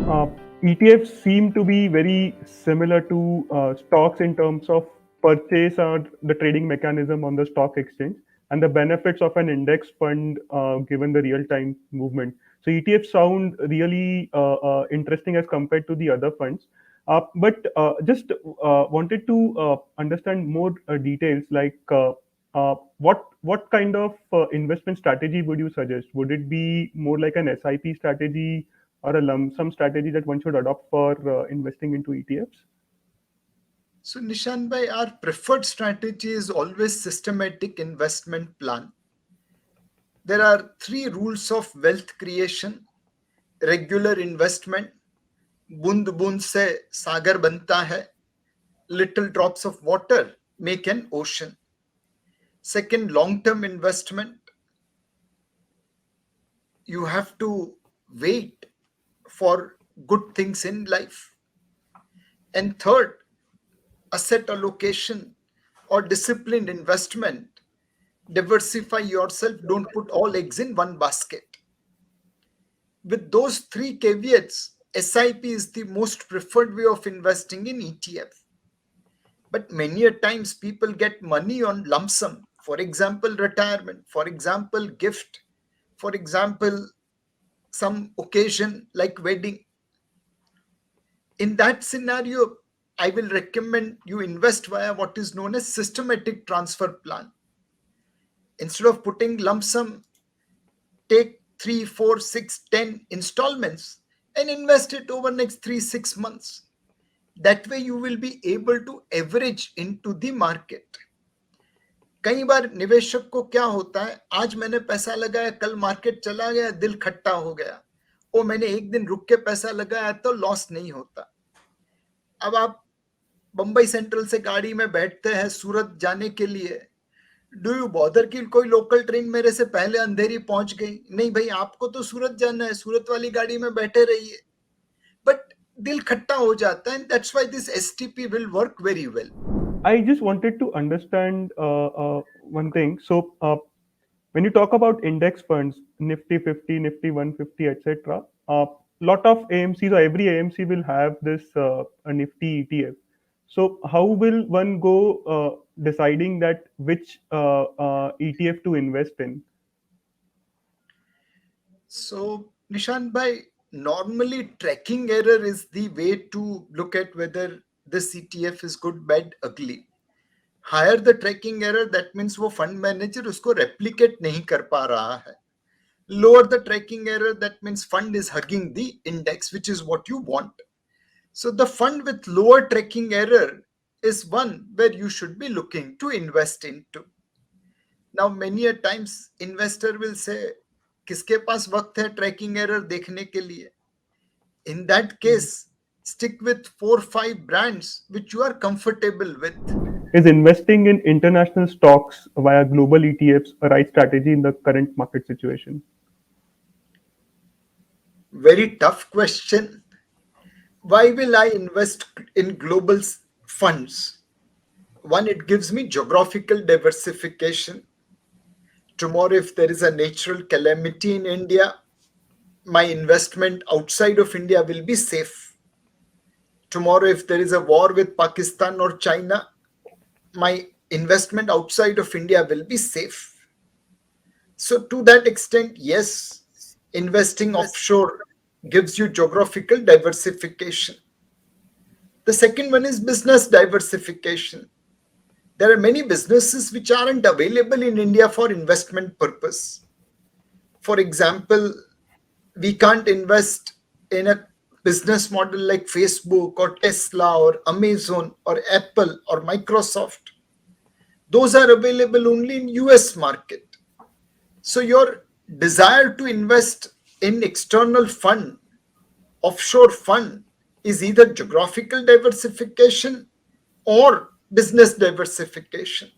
Uh, ETFs seem to be very similar to stocks in terms of purchase or the trading mechanism on the stock exchange and the benefits of an index fund given the real time movement. So ETFs sound really interesting as compared to the other funds. But just wanted to understand more details like what kind of investment strategy would you suggest? Would it be more like an SIP strategy or a lump sum strategy that one should adopt for investing into ETFs? So, Nishant bhai, our preferred strategy is always systematic investment plan. There are three rules of wealth creation: regular investment, बूंद बूंद से सागर बनता है, little drops of water make an ocean. Second, long term investment, you have to wait for good things in life. And third, asset allocation or disciplined investment, diversify yourself, don't put all eggs in one basket. With those three caveats, SIP is the most preferred way of investing in ETF. But many a times people get money on lump sum, for example, retirement, for example, gift, for example, some occasion like wedding. In that scenario, I will recommend you invest via what is known as systematic transfer plan. Instead of putting lump sum, take 3, 4, 6, 10 installments and invest it over next 3, 6 months. That way you will be able to average into the market. कई बार निवेशक को क्या होता है, आज मैंने पैसा लगाया, कल मार्केट चला गया, दिल खट्टा हो गया, ओ मैंने एक दिन रुक के पैसा लगाया तो लॉस नहीं होता. अब आप बंबई सेंट्रल से गाड़ी में बैठते हैं सूरत जाने के लिए, डू यू बॉदर कि कोई लोकल ट्रेन मेरे से पहले अंधेरी पहुंच गई? नहीं भाई, आपको तो सूरत जाना है, सूरत वाली गाड़ी में बैठे रहिए. बट दिल खट्टा हो जाता है, that's why this STP will work very well. I just wanted to understand one thing. So, when you talk about index funds, Nifty 50, Nifty 150, etc., lot of AMCs or every AMC will have this a Nifty ETF. So, how will one go deciding that which ETF to invest in? So, Nishant bhai, normally tracking error is the way to look at whether this ETF is good, bad, ugly. Higher the tracking error, that means वो fund manager उसको replicate नहीं कर पा रहा है. Lower the tracking error, that means fund is hugging the index, which is what you want. So the fund with lower tracking error is one where you should be looking to invest into. Now, many a times investor will say, किसके पास वक्त है tracking error देखने के लिए? In that case, stick with 4-5 brands which you are comfortable with. Is investing in international stocks via global ETFs a right strategy in the current market situation? Very tough question. Why will I invest in global funds? One, it gives me geographical diversification. Tomorrow, if there is a natural calamity in India, my investment outside of India will be safe. Tomorrow, if there is a war with Pakistan or China, my investment outside of India will be safe. So, to that extent, yes, investing offshore gives you geographical diversification. The second one is business diversification. There are many businesses which aren't available in India for investment purpose. For example, we can't invest in a business model like Facebook or Tesla or Amazon or Apple or Microsoft. Those are available only in US market. So your desire to invest in external fund, offshore fund, is either geographical diversification or business diversification.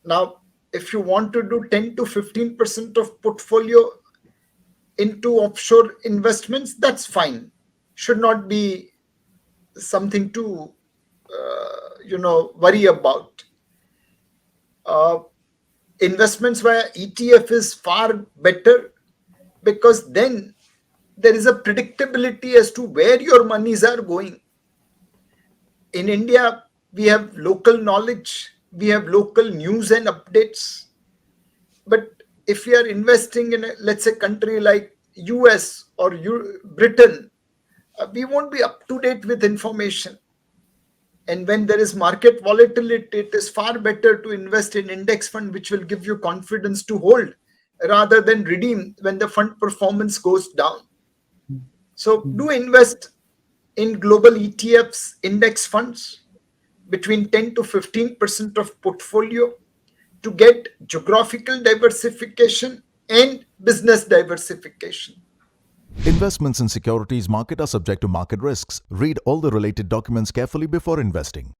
Now, if you want to do 10 to 15% of portfolio into offshore investments, that's fine. Should not be something to worry about. Investments via ETF is far better because then there is a predictability as to where your monies are going. In India, we have local knowledge, we have local news and updates. But if we are investing in, let's say, country like US or Britain, we won't be up to date with information. And when there is market volatility, it is far better to invest in index fund, which will give you confidence to hold rather than redeem when the fund performance goes down. So do invest in global ETFs, index funds, between 10 to 15% of portfolio to get geographical diversification and business diversification. Investments in securities market are subject to market risks. Read all the related documents carefully before investing.